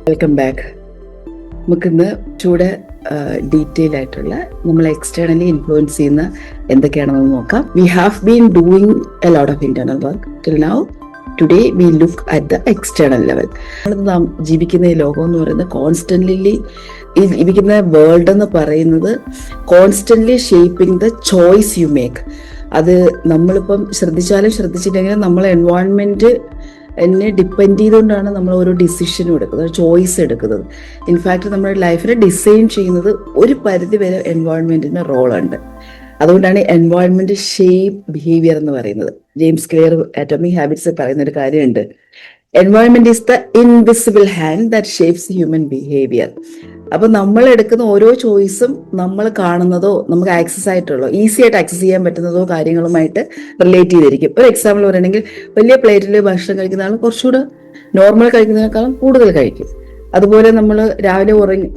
Welcome back. നമുക്കിന്ന് ചൂടെ detail ആയിട്ടുള്ള നമ്മളെ എക്സ്റ്റേണലി ഇൻഫ്ലുവൻസ് ചെയ്യുന്ന എന്തൊക്കെയാണെന്ന് നോക്കാം. We have been doing a lot of internal work till now. Today we look at the external level. നാം ജീവിക്കുന്ന ഈ ലോകം എന്ന് പറയുന്നത് കോൺസ്റ്റന്റ്ലി ജീവിക്കുന്ന വേൾഡ് എന്ന് പറയുന്നത് constantly shaping the choice you make. അത് നമ്മളിപ്പം ശ്രദ്ധിച്ചാലും ശ്രദ്ധിച്ചില്ലെങ്കിലും നമ്മളെ എൻവയോൺമെന്റ് എന്നെ ഡിപ്പെൻഡ് ചെയ്തുകൊണ്ടാണ് നമ്മൾ ഓരോ ഡിസിഷനും എടുക്കുന്നത്, ചോയ്സ് എടുക്കുന്നത്. ഇൻഫാക്ട് നമ്മുടെ ലൈഫിനെ ഡിസൈൻ ചെയ്യുന്നത് ഒരു പരിധി വരെ എൻവയോൺമെന്റിന് റോളുണ്ട്. അതുകൊണ്ടാണ് എൻവയോൺമെന്റ് ഷേപ്പ് ബിഹേവിയർ എന്ന് പറയുന്നത്. ജെയിംസ് ക്ലിയർ ആറ്റോമിക് ഹാബിറ്റ്സ് പറയുന്ന ഒരു കാര്യമുണ്ട്, environment is the invisible hand that shapes human behaviour. അപ്പൊ നമ്മൾ എടുക്കുന്ന ഓരോ ചോയ്സും നമ്മൾ കാണുന്നതോ നമുക്ക് ആക്സസ് ആയിട്ടുള്ളോ ഈസി ആയിട്ട് ആക്സസ് ചെയ്യാൻ പറ്റുന്നതോ കാര്യങ്ങളുമായിട്ട് റിലേറ്റ് ചെയ്തിരിക്കും. ഒരു എക്സാമ്പിൾ പറയണമെങ്കിൽ, വലിയ പ്ലേറ്റിൽ ഭക്ഷണം കഴിക്കുന്ന ആൾ കുറച്ചുകൂടെ നോർമൽ കഴിക്കുന്നതിനേക്കാളും കൂടുതൽ കഴിക്കും. അതുപോലെ നമ്മൾ രാവിലെ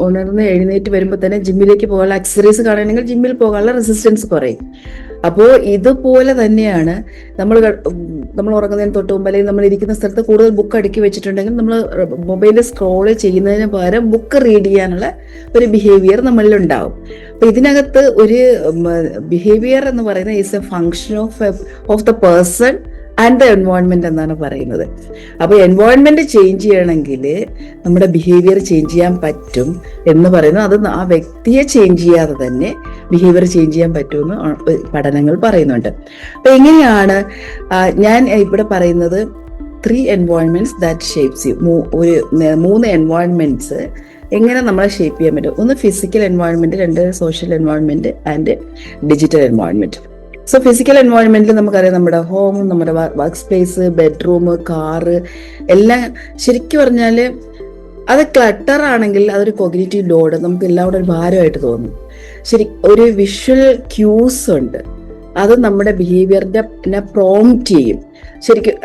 ഉണർന്ന് എഴുന്നേറ്റ് വരുമ്പോൾ തന്നെ ജിമ്മിലേക്ക് പോകാനുള്ള എക്സസൈസ് കാണുകയാണെങ്കിൽ ജിമ്മിൽ പോകാനുള്ള റെസിസ്റ്റൻസ് കുറയും. അപ്പോൾ ഇതുപോലെ തന്നെയാണ് നമ്മൾ ഉറങ്ങുന്നതിന് തൊട്ട് മുമ്പ് അല്ലെങ്കിൽ നമ്മൾ ഇരിക്കുന്ന സ്ഥലത്ത് കൂടുതൽ ബുക്ക് അടുക്കി വെച്ചിട്ടുണ്ടെങ്കിൽ നമ്മൾ മൊബൈലിൽ സ്ക്രോൾ ചെയ്യുന്നതിന് പകരം ബുക്ക് റീഡ് ചെയ്യാനുള്ള ഒരു ബിഹേവിയർ നമ്മളിൽ ഉണ്ടാവും. അപ്പൊ ഇതിനകത്ത് ഒരു ബിഹേവിയർ എന്ന് പറയുന്നത് is A function of the person and the environment എന്നാണ് പറയുന്നത്. അപ്പൊ എൻവയോൺമെന്റ് ചേഞ്ച് ചെയ്യണമെങ്കിൽ നമ്മുടെ ബിഹേവിയർ ചേഞ്ച് ചെയ്യാൻ പറ്റും എന്ന് പറയുന്നു. അത് ആ വ്യക്തിയെ ചേഞ്ച് ചെയ്യാതെ തന്നെ ബിഹേവിയർ ചേഞ്ച് ചെയ്യാൻ പറ്റുമെന്ന് പഠനങ്ങൾ പറയുന്നുണ്ട്. അപ്പൊ എങ്ങനെയാണ് ഞാൻ ഇവിടെ പറയുന്നത് 3 എൻവയോൺമെന്റ്സ് ദാറ്റ് ഷേപ്സ് യു. ഒരു 3 എൻവയോൺമെന്റ്സ് എങ്ങനെ നമ്മളെ ഷേപ്പ് ചെയ്യാൻ പറ്റും. ഒന്ന് physical environment, 2 social environment and digital environment. So physical എൻവയോൺമെന്റിൽ നമുക്കറിയാം, നമ്മുടെ ഹോം, നമ്മുടെ വർക്ക് സ്പേസ്, ബെഡ്റൂം, കാറ് എല്ലാം ശരിക്കും പറഞ്ഞാല് അത് ക്ലട്ടർ ആണെങ്കിൽ അതൊരു കോഗ്നിറ്റീവ് ലോഡ്, നമുക്ക് എല്ലാം കൂടെ ഒരു ഭാരമായിട്ട് തോന്നും. ശരി, ഒരു വിഷ്വൽ ക്യൂസ് ഉണ്ട്, അത് നമ്മുടെ ബിഹേവിയറിനെ പ്രോംപ്റ്റ് ചെയ്യും ശരിക്കും.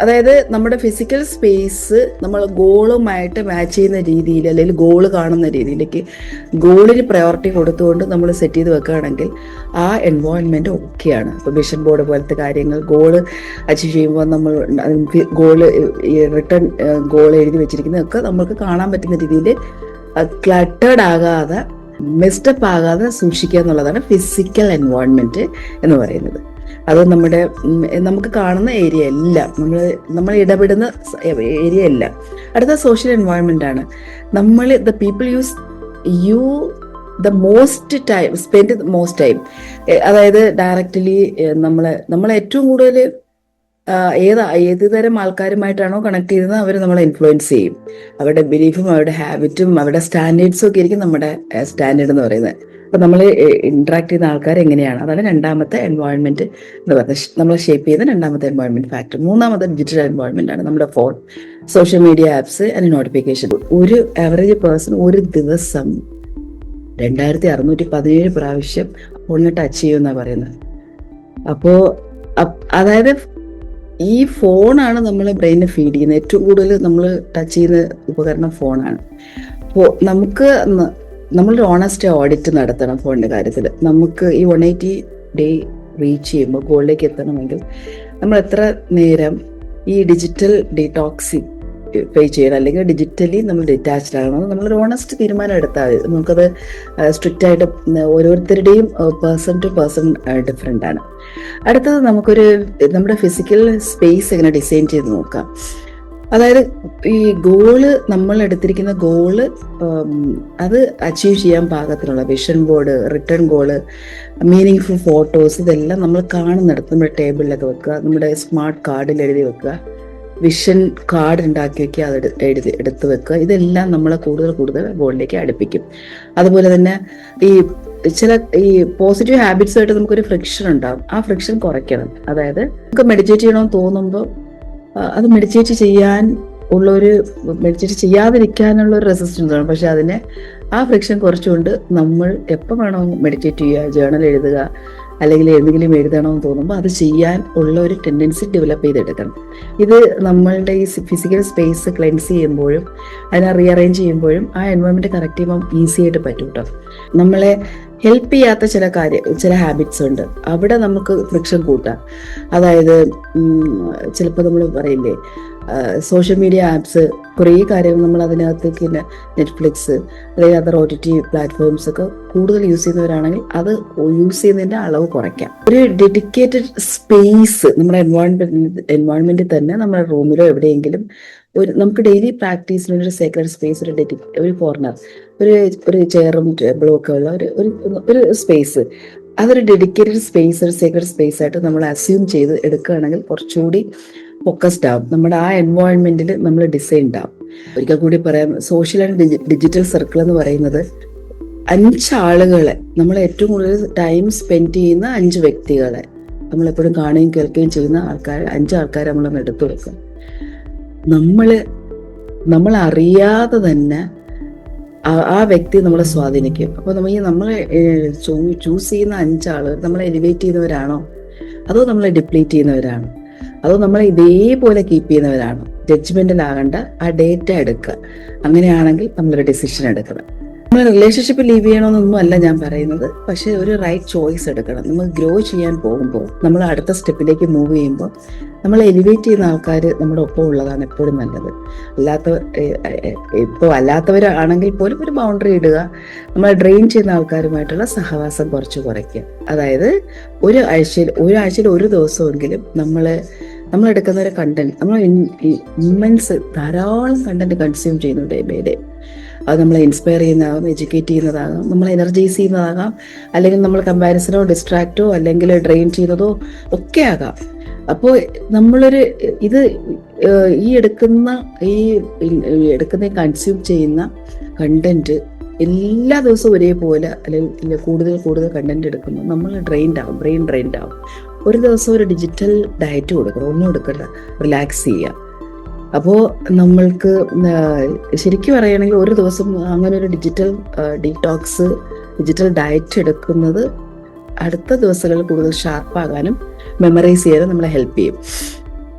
അതായത് നമ്മുടെ ഫിസിക്കൽ സ്പേസ് നമ്മൾ ഗോളുമായിട്ട് മാച്ച് ചെയ്യുന്ന രീതിയിൽ അല്ലെങ്കിൽ ഗോള് കാണുന്ന രീതിയിലേക്ക് ഗോളിന് പ്രയോറിറ്റി കൊടുത്തുകൊണ്ട് നമ്മൾ സെറ്റ് ചെയ്ത് വെക്കുകയാണെങ്കിൽ ആ എൻവയോൺമെന്റ് ഓക്കെയാണ്. ഇപ്പോൾ വിഷൻ ബോർഡ് പോലത്തെ കാര്യങ്ങൾ ഗോള് അച്ചീവ് ചെയ്യുമ്പോൾ നമ്മൾ ഗോള് റിട്ടേൺ ഗോൾ എഴുതി വെച്ചിരിക്കുന്നതൊക്കെ നമുക്ക് കാണാൻ പറ്റുന്ന രീതിയിൽ ക്ലട്ടേഡ് ആകാതെ മിസ്റ്റപ്പ് ആകാതെ സൂക്ഷിക്കുക എന്നുള്ളതാണ് ഫിസിക്കൽ എൻവയോൺമെന്റ് എന്ന് പറയുന്നത്. അത് നമുക്ക് കാണുന്ന ഏരിയ എല്ലാം, നമ്മൾ ഇടപെടുന്ന ഏരിയ എല്ലാം. അടുത്ത സോഷ്യൽ എൻവയോൺമെന്റ് ആണ്. The people you the most time spend most time. അതായത് ഡയറക്റ്റ്ലി നമ്മളെ ഏറ്റവും കൂടുതൽ ഏത് തരം ആൾക്കാരുമായിട്ടാണോ കണക്ട് ചെയ്യുന്നത് അവർ നമ്മളെ ഇൻഫ്ലുവൻസ് ചെയ്യും. അവരുടെ ബിലീഫും അവരുടെ ഹാബിറ്റും അവരുടെ സ്റ്റാൻഡേർഡ്സും ഒക്കെ ആയിരിക്കും നമ്മുടെ സ്റ്റാൻഡേർഡ് എന്ന് പറയുന്നത്. അപ്പൊ നമ്മൾ ഇന്ററാക്ട് ചെയ്യുന്ന ആൾക്കാർ എങ്ങനെയാണ്, അതാണ് രണ്ടാമത്തെ എൻവയോൺമെന്റ് എന്ന് പറയുന്നത്. നമ്മളെ ഷേപ്പ് ചെയ്യുന്ന രണ്ടാമത്തെ എൻവയോൺമെന്റ് ഫാക്ടർ. മൂന്നാമത്തെ ഡിജിറ്റൽ എൻവയോൺമെന്റ് ആണ്. നമ്മുടെ phone, social media apps and notification. ഒരു ആവറേജ് പേഴ്സൺ ഒരു ദിവസം 2617 പ്രാവശ്യം ഫോണിനെ ടച്ച് ചെയ്യുമെന്നാണ് പറയുന്നത്. അപ്പോ അതായത് ഈ ഫോണാണ് നമ്മളെ ബ്രെയിനെ ഫീഡ് ചെയ്യുന്നത്. ഏറ്റവും കൂടുതൽ നമ്മൾ ടച്ച് ചെയ്യുന്ന ഉപകരണം ഫോണാണ്. അപ്പോൾ നമ്മളൊരു ഓണസ്റ്റ് ഓഡിറ്റ് നടത്തണം ഫോണിന്റെ കാര്യത്തിൽ. നമുക്ക് ഈ 180 ഡേ റീച്ച് ചെയ്യുമ്പോൾ ഗോളിലേക്ക് എത്തണമെങ്കിൽ നമ്മൾ എത്ര നേരം ഈ ഡിജിറ്റൽ ഡീടോക്സിങ് ചെയ്യണം, അല്ലെങ്കിൽ ഡിജിറ്റലി നമ്മൾ ഡിറ്റാച്ച്ഡ് ആകണം. നമ്മളൊരു ഓണസ്റ്റ് തീരുമാനം എടുത്താൽ മതി. നമുക്കത് സ്ട്രിക്റ്റ് ആയിട്ട് ഓരോരുത്തരുടെയും പേഴ്സൺ ടു പേഴ്സൺ ഡിഫറെൻ്റ് ആണ്. അടുത്തത് നമ്മുടെ ഫിസിക്കൽ സ്പേസ് എങ്ങനെ ഡിസൈൻ ചെയ്ത് നോക്കാം. അതായത് ഈ ഗോള്, നമ്മൾ എടുത്തിരിക്കുന്ന ഗോള് അത് അച്ചീവ് ചെയ്യാൻ പാകത്തിനുള്ള vision board, return goal, meaning full photos, ഇതെല്ലാം നമ്മൾ കാണുന്നിടത്ത് നമ്മുടെ ടേബിളിലൊക്കെ വെക്കുക, നമ്മുടെ സ്മാർട്ട് കാർഡിൽ എഴുതി വെക്കുക, വിഷൻ കാർഡ് ഉണ്ടാക്കി വെക്കുക, അത് എടുത്ത് വെക്കുക. ഇതെല്ലാം നമ്മളെ കൂടുതൽ ഗോളിലേക്ക് അടുപ്പിക്കും. അതുപോലെ തന്നെ ഈ പോസിറ്റീവ് ഹാബിറ്റ്സുമായിട്ട് നമുക്കൊരു ഫ്രിക്ഷൻ ഉണ്ടാകും. ആ ഫ്രിക്ഷൻ കുറയ്ക്കണം. അതായത് നമുക്ക് മെഡിറ്റേറ്റ് ചെയ്യണമെന്ന് തോന്നുമ്പോൾ അത് മെഡിറ്റേറ്റ് ചെയ്യാതിരിക്കാനുള്ള ഒരു റെസിസ്റ്റൻസ് ആണ്. പക്ഷെ ആ ഫ്രിക്ഷൻ കുറച്ചുകൊണ്ട് നമ്മൾ എപ്പോൾ വേണോ മെഡിറ്റേറ്റ് ചെയ്യുക, ജേർണൽ എഴുതുക, അല്ലെങ്കിൽ എന്തെങ്കിലും എഴുതണമെന്ന് തോന്നുമ്പോൾ അത് ചെയ്യാൻ ഉള്ള ഒരു ടെൻഡൻസി ഡെവലപ്പ് ചെയ്തെടുക്കണം. ഇത് നമ്മളുടെ ഈ ഫിസിക്കൽ സ്പേസ് ക്ലെൻസ് ചെയ്യുമ്പോഴും അതിനെ റീഅറേഞ്ച് ചെയ്യുമ്പോഴും ആ എൻവയോൺമെന്റ് കറക്റ്റ് ചെയ്യുമ്പോൾ ഈസി ആയിട്ട് പറ്റും കേട്ടോ. നമ്മളെ ഹെൽപ്പ് ചെയ്യാത്ത ചില ഹാബിറ്റ്സ് ഉണ്ട്. അവിടെ നമുക്ക് ഫ്രിക്ഷൻ കൂട്ടാം. അതായത് ചിലപ്പോൾ നമ്മൾ പറയില്ലേ, സോഷ്യൽ മീഡിയ ആപ്സ് കുറേ കാര്യങ്ങൾ നമ്മൾ അതിനകത്തേക്ക് നെറ്റ്ഫ്ലിക്സ് അല്ലെങ്കിൽ അതർ OTT പ്ലാറ്റ്ഫോംസ് ഒക്കെ കൂടുതൽ യൂസ് ചെയ്യുന്നവരാണെങ്കിൽ അത് യൂസ് ചെയ്യുന്നതിൻ്റെ അളവ് കുറയ്ക്കാം. ഒരു ഡെഡിക്കേറ്റഡ് സ്പേസ് നമ്മുടെ എൻവയോൺമെന്റിൽ തന്നെ, നമ്മുടെ റൂമിലോ എവിടെയെങ്കിലും നമുക്ക് ഡെയിലി പ്രാക്ടീസിന് ഒരു സേക്രഡ് സ്പേസ്, ഒരു കോർണർ, ഒരു ചെയറും ടേബിളും ഒക്കെ ഉള്ള ഒരു സ്പേസ്, അതൊരു ഡെഡിക്കേറ്റഡ് സ്പേസ്, ഒരു സേക്രഡ് സ്പേസ് ആയിട്ട് നമ്മൾ അസ്യൂം ചെയ്ത് എടുക്കുകയാണെങ്കിൽ കുറച്ചുകൂടി ഫോക്കസ്ഡ് ആവും. നമ്മുടെ ആ എൻവയോൺമെന്റിൽ നമ്മൾ ഡിസൈൻഡ് ആവും. ഒരിക്കൽ കൂടി പറയാം, സോഷ്യൽ ആൻഡ് ഡിജിറ്റൽ സർക്കിൾ എന്ന് പറയുന്നത് 5 ആളുകളെ, നമ്മൾ ഏറ്റവും കൂടുതൽ ടൈം സ്പെൻഡ് ചെയ്യുന്ന 5 വ്യക്തികളെ, നമ്മളെപ്പോഴും കാണുകയും കേൾക്കുകയും ചെയ്യുന്ന 5 ആൾക്കാരെ നമ്മളൊന്ന് എടുത്തു വെക്കും. നമ്മൾ അറിയാതെ തന്നെ ആ വ്യക്തി നമ്മളെ സ്വാധീനിക്കും. അപ്പോൾ നമ്മൾ ചൂസ് ചെയ്യുന്ന 5 ആളുകൾ നമ്മളെ എലിവേറ്റ് ചെയ്യുന്നവരാണോ, അതോ നമ്മളെ ഡിപ്ലീറ്റ് ചെയ്യുന്നവരാണോ, അതോ നമ്മളെ ഇതേപോലെ കീപ്പ് ചെയ്യുന്നവരാണോ? ജഡ്ജ്മെന്റിലാകേണ്ട ആ ഡേറ്റ എടുക്കുക. അങ്ങനെയാണെങ്കിൽ നമ്മളൊരു ഡിസിഷൻ എടുക്കണം. നമ്മൾ റിലേഷൻഷിപ്പ് ലീവ് ചെയ്യണമെന്നൊന്നും അല്ല ഞാൻ പറയുന്നത്, പക്ഷെ ഒരു റൈറ്റ് ചോയ്സ് എടുക്കണം. നമ്മൾ ഗ്രോ ചെയ്യാൻ പോകുമ്പോൾ, നമ്മൾ അടുത്ത സ്റ്റെപ്പിലേക്ക് മൂവ് ചെയ്യുമ്പോൾ, നമ്മൾ എലിവേറ്റ് ചെയ്യുന്ന ആൾക്കാർ നമ്മുടെ ഒപ്പം ഉള്ളതാണ് എപ്പോഴും നല്ലത്. അല്ലാത്തവരാണെങ്കിൽ പോലും ഒരു ബൗണ്ടറി ഇടുക. നമ്മളെ ഡ്രെയിൻ ചെയ്യുന്ന ആൾക്കാരുമായിട്ടുള്ള സഹവാസം കുറച്ച് കുറയ്ക്കുക. അതായത് ഒരാഴ്ചയിൽ ഒരു ദിവസമെങ്കിലും നമ്മളെടുക്കുന്ന ഒരു കണ്ടന്റ്, നമ്മൾ ഇമ്മൻസ് ധാരാളം കണ്ടന്റ് കൺസ്യൂം ചെയ്യുന്നു ഡേ ബൈ ഡേ. അത് നമ്മളെ ഇൻസ്പയർ ചെയ്യുന്നതാകാം, എഡ്യൂക്കേറ്റ് ചെയ്യുന്നതാകാം, നമ്മളെ എനർജൈസ് ചെയ്യുന്നതാകാം, അല്ലെങ്കിൽ നമ്മൾ കമ്പാരിസനോ ഡിസ്ട്രാക്റ്റോ അല്ലെങ്കിൽ ഡ്രെയിൻ ചെയ്യുന്നതോ ഒക്കെ ആകാം. അപ്പോൾ ഈ എടുക്കുന്ന കൺസ്യൂം ചെയ്യുന്ന കണ്ടന്റ് എല്ലാ ദിവസവും ഒരേപോലെ അല്ലെങ്കിൽ കൂടുതൽ കണ്ടന്റ് എടുക്കുന്നു, നമ്മൾ ബ്രെയിൻ ഡ്രെയിൻഡ് ആവും. ഒരു ദിവസം ഒരു ഡിജിറ്റൽ ഡയറ്റ് കൊടുക്കണം, ഒന്നും എടുക്കണ്ട, റിലാക്സ് ചെയ്യുക. അപ്പോൾ നമ്മൾക്ക് ശരിക്കും പറയുകയാണെങ്കിൽ ഒരു ദിവസം അങ്ങനെ ഒരു ഡിജിറ്റൽ ഡീടോക്സ്, ഡിജിറ്റൽ ഡയറ്റ് എടുക്കുന്നത് അടുത്ത ദിവസങ്ങളിൽ കൂടുതൽ ഷാർപ്പാകാനും മെമ്മറൈസ് ചെയ്യാനും നമ്മളെ ഹെൽപ്പ് ചെയ്യും.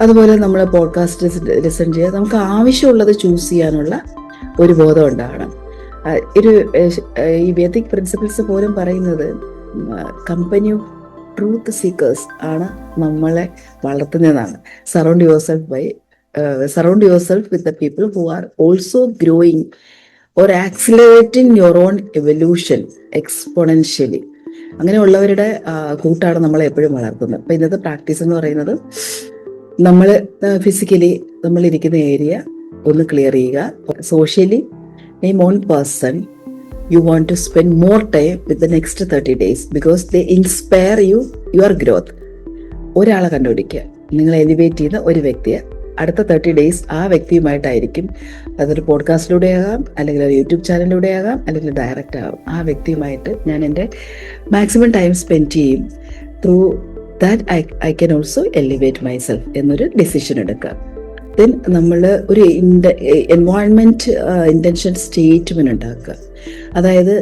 അതുപോലെ നമ്മൾ പോഡ്കാസ്റ്റ് ലിസൺ ചെയ്യുക, നമുക്ക് ആവശ്യമുള്ളത് ചൂസ് ചെയ്യാനുള്ള ഒരു ബോധം ഉണ്ടാകണം. ഈ വേദിക് പ്രിൻസിപ്പിൾസ് പോലും പറയുന്നത് കമ്പനി ഓഫ് ട്രൂത്ത് സീക്കേഴ്സ് ആണ് നമ്മളെ വളർത്തുന്നതാണ്. Surround yourself with the people who are also growing or accelerating your own evolution exponentially. അങ്ങനെയുള്ളവരുടെ കൂട്ടാണ് നമ്മളെ എപ്പോഴും വളർത്തുന്നത്. അപ്പം ഇന്നത്തെ പ്രാക്ടീസ് എന്ന് പറയുന്നത്, നമ്മൾ ഫിസിക്കലി നമ്മളിരിക്കുന്ന ഏരിയ ഒന്ന് ക്ലിയർ ചെയ്യുക. Socially, name on person you want to spend more time with the next 30 days because they inspire your growth. ഒരാളെ കണ്ടുപിടിക്കുക, നിങ്ങൾ എലിവേറ്റ് ചെയ്യുന്ന ഒരു വ്യക്തിയെ. അടുത്ത 30 days ആ വ്യക്തിയുമായിട്ടായിരിക്കും. അതൊരു പോഡ്കാസ്റ്റിലൂടെ ആകാം, അല്ലെങ്കിൽ ഒരു യൂട്യൂബ് ചാനലിലൂടെ ആകാം, അല്ലെങ്കിൽ ഡയറക്റ്റ് ആകാം. ആ വ്യക്തിയുമായിട്ട് ഞാൻ എൻ്റെ മാക്സിമം ടൈം സ്പെൻഡ് ചെയ്യും. Through that I can also elevate myself എന്നൊരു ഡിസിഷൻ എടുക്കുക. ദെൻ നമ്മൾ ഒരു എൻവയോൺമെൻറ്റ് ഇൻറ്റൻഷൻ സ്റ്റേറ്റ്മെൻറ്റ് ഉണ്ടാക്കുക. അതായത്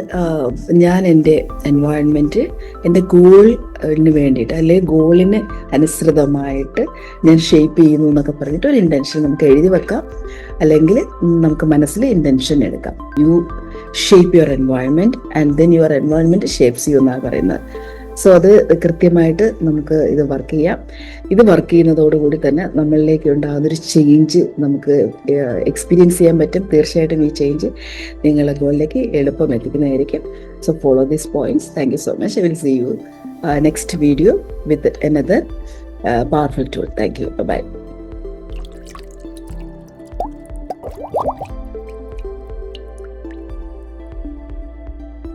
ഞാൻ എൻ്റെ എൻവയോൺമെൻറ്റ് എൻ്റെ ഗോളിന് വേണ്ടിയിട്ട്, അല്ലെങ്കിൽ ഗോളിന് അനുസൃതമായിട്ട് ഞാൻ ഷേപ്പ് ചെയ്യുന്നു എന്നൊക്കെ പറഞ്ഞിട്ട് ഒരു ഇൻറ്റൻഷൻ നമുക്ക് എഴുതി വെക്കാം, അല്ലെങ്കിൽ നമുക്ക് മനസ്സിൽ ഇൻറ്റൻഷൻ എടുക്കാം. You shape your environment and then your environment shapes you എന്നാണ് പറയുന്നത്. സോ അത് കൃത്യമായിട്ട് നമുക്ക് ഇത് വർക്ക് ചെയ്യാം. ഇത് വർക്ക് ചെയ്യുന്നതോടുകൂടി തന്നെ നമ്മളിലേക്ക് ഉണ്ടാകുന്നൊരു ചേഞ്ച് നമുക്ക് എക്സ്പീരിയൻസ് ചെയ്യാൻ പറ്റും. തീർച്ചയായിട്ടും ഈ ചേഞ്ച് നിങ്ങളുടെ ഗോളിലേക്ക് എളുപ്പം എത്തിക്കുന്നതായിരിക്കും. So follow these points. Thank you so much. I will see you next video with another powerful tool. Thank you. Bye-bye.